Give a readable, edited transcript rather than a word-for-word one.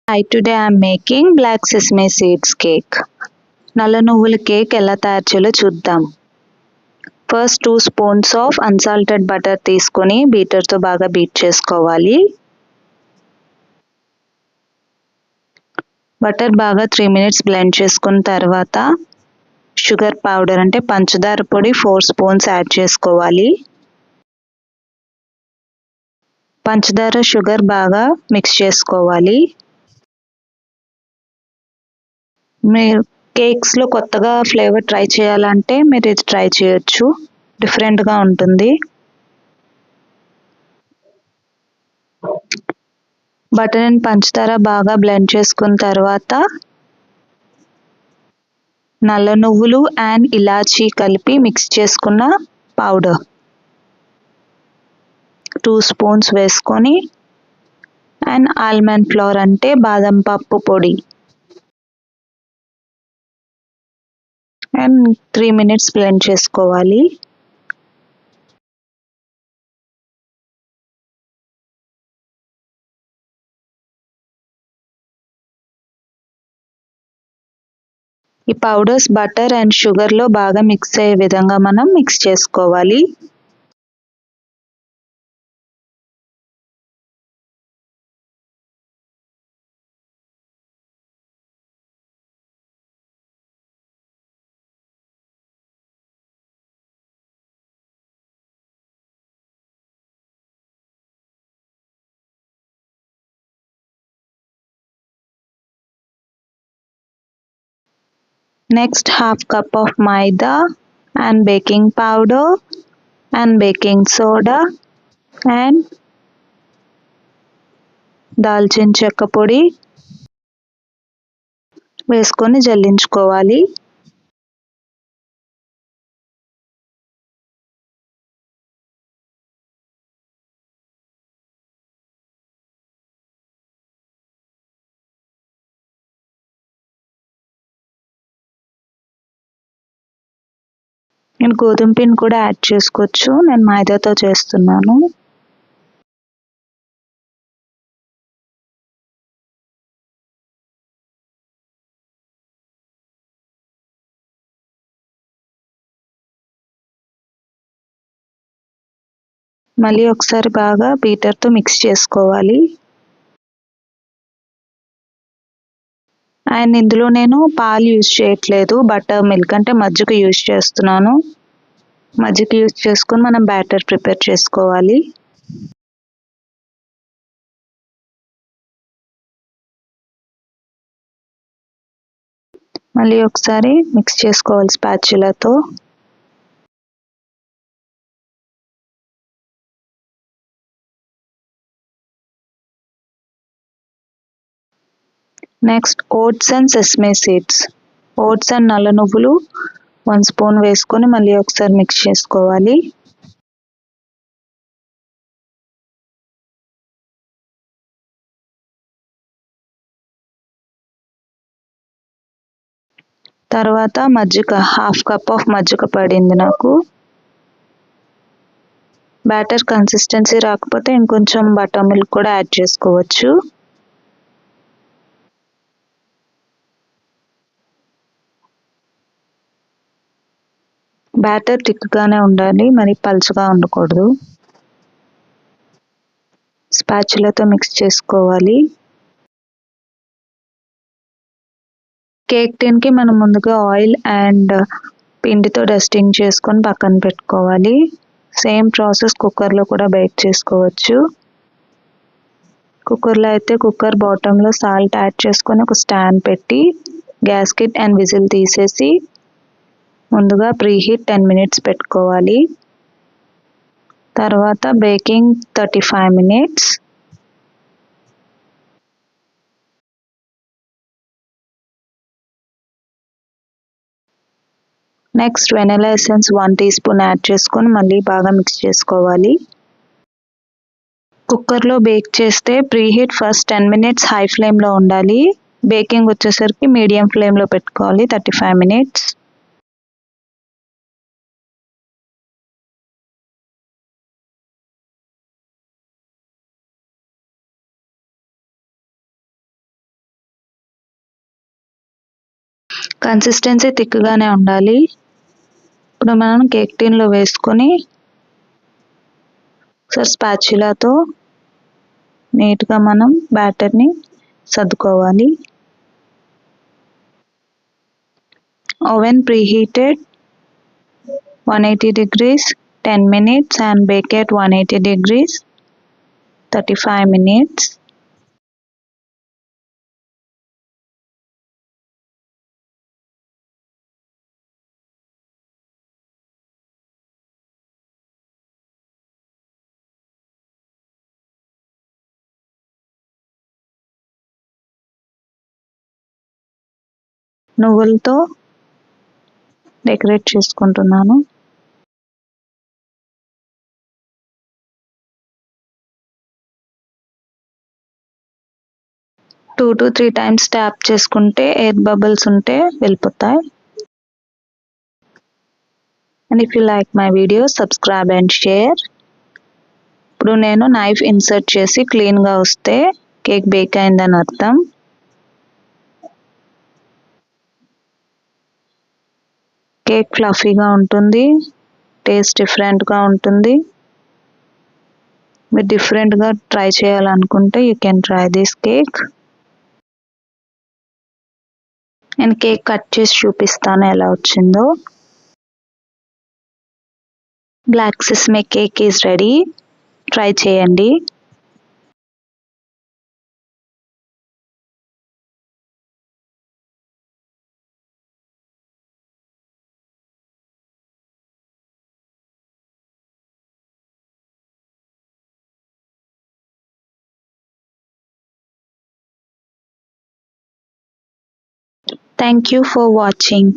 Hi, today I'm making black sesame seeds cake. నల్ల నువ్వుల cake ఎలా తయారు చేయాలో చూద్దాం. First 2 spoons of unsalted butter తీసుకొని బీటర్తో బాగా బీట్ చేసుకోవాలి. బటర్ బాగా 3 minutes బ్లెండ్ చేసుకున్న తర్వాత షుగర్ పౌడర్ అంటే పంచదార పొడి 4 స్పూన్స్ యాడ్ చేసుకోవాలి. పంచదార షుగర్ బాగా మిక్స్ చేసుకోవాలి. మీరు కేక్స్లో కొత్తగా ఫ్లేవర్ ట్రై చేయాలంటే మీరు ఇది ట్రై చేయొచ్చు, డిఫరెంట్గా ఉంటుంది. బటర్ అండ్ పంచదార బాగా బ్లెండ్ చేసుకున్న తర్వాత నల్ల నువ్వులు అండ్ ఇలాచీ కలిపి మిక్స్ చేసుకున్న పౌడర్ 2 స్పూన్స్ వేసుకొని అండ్ ఆల్మండ్ ఫ్లోర్ అంటే బాదం పప్పు పొడి అండ్ 3 minutes బ్లెండ్ చేసుకోవాలి. ఈ పౌడర్స్ బటర్ అండ్ షుగర్లో బాగా మిక్స్ అయ్యే విధంగా మనం మిక్స్ చేసుకోవాలి. Next, half cup of maida and baking powder and baking soda and దాల్చిన చెక్క పొడి వేసుకొని జల్లించుకోవాలి. నేను గోధుమ పిండి కూడా యాడ్ చేసుకోవచ్చు, నేను మైదాతో చేస్తున్నాను. మళ్ళీ ఒకసారి బాగా బీటర్తో మిక్స్ చేసుకోవాలి. అండ్ ఇందులో నేను పాలు యూజ్ చేయట్లేదు, బటర్ మిల్క్ అంటే మజ్జిగ యూజ్ చేస్తున్నాను. మజ్జిగ యూజ్ చేసుకొని మనం బ్యాటర్ ప్రిపేర్ చేసుకోవాలి. మళ్ళీ ఒకసారి మిక్స్ చేసుకోవాలి స్పాచులాతో. Next oats and sesame seeds, oats and నల్ల నువ్వులు 1 స్పూన్ వేసుకొని మళ్ళీ ఒకసారి మిక్స్ చేసుకోవాలి. తర్వాత మజ్జిగ, హాఫ్ కప్ ఆఫ్ మజ్జిగ పడింది నాకు. బ్యాటర్ కన్సిస్టెన్సీ రాకపోతే ఇంకొంచెం బటర్ మిల్క్ కూడా యాడ్ చేసుకోవచ్చు. బ్యాటర్ థిక్గానే ఉండాలి, మరి పలుచగా ఉండకూడదు. స్పాచులాతో మిక్స్ చేసుకోవాలి. కేక్ టిన్కి మనం ముందుగా ఆయిల్ అండ్ పిండితో డస్టింగ్ చేసుకొని పక్కన పెట్టుకోవాలి. సేమ్ ప్రాసెస్ కుక్కర్లో కూడా బేక్ చేసుకోవచ్చు. కుక్కర్లో అయితే కుక్కర్ బాటంలో సాల్ట్ యాడ్ చేసుకొని ఒక స్టాండ్ పెట్టి గ్యాస్కెట్ అండ్ విజిల్ తీసేసి ముందుగా ప్రీహీట్ 10 minutes పెట్టుకోవాలి. తర్వాత baking 35 minutes. Next vanilla essence 1 teaspoon add చేసుకొని మళ్ళీ బాగా మిక్స్ చేసుకోవాలి. కుక్కర్లో బేక్ చేస్తే ప్రీహీట్ ఫస్ట్ 10 minutes హై ఫ్లేమ్లో ఉండాలి. బేకింగ్ వచ్చేసరికి మీడియం ఫ్లేమ్లో పెట్టుకోవాలి 35 minutes. కన్సిస్టెన్సీ థిక్గానే ఉండాలి. ఇప్పుడు మనం కేక్ టిన్లో వేసుకొని ఒకసారి స్పాచులాతో నీట్గా మనం బ్యాటర్ని సర్దుకోవాలి. Oven preheated 180 degrees 10 minutes and bake at 180 degrees 35 minutes. నువ్వులతో డెకరేట్ చేసుకుంటున్నాను. Two to three times tap చేసుకుంటే ఎయిర్ బబుల్స్ ఉంటే వెళ్ళిపోతాయి. And if you like my video subscribe and share. ఇప్పుడు నేను నైఫ్ ఇన్సర్ట్ చేసి క్లీన్గా వస్తే కేక్ బేక్ అయిందని అర్థం. కేక్ ఫ్లఫీగా ఉంటుంది, టేస్ట్ డిఫరెంట్గా ఉంటుంది. మీరు డిఫరెంట్గా ట్రై చేయాలనుకుంటే you can try this cake. నేను కేక్ కట్ చేసి చూపిస్తాను ఎలా వచ్చిందో. Black sesame cake is ready. Try చేయండి. Thank you for watching.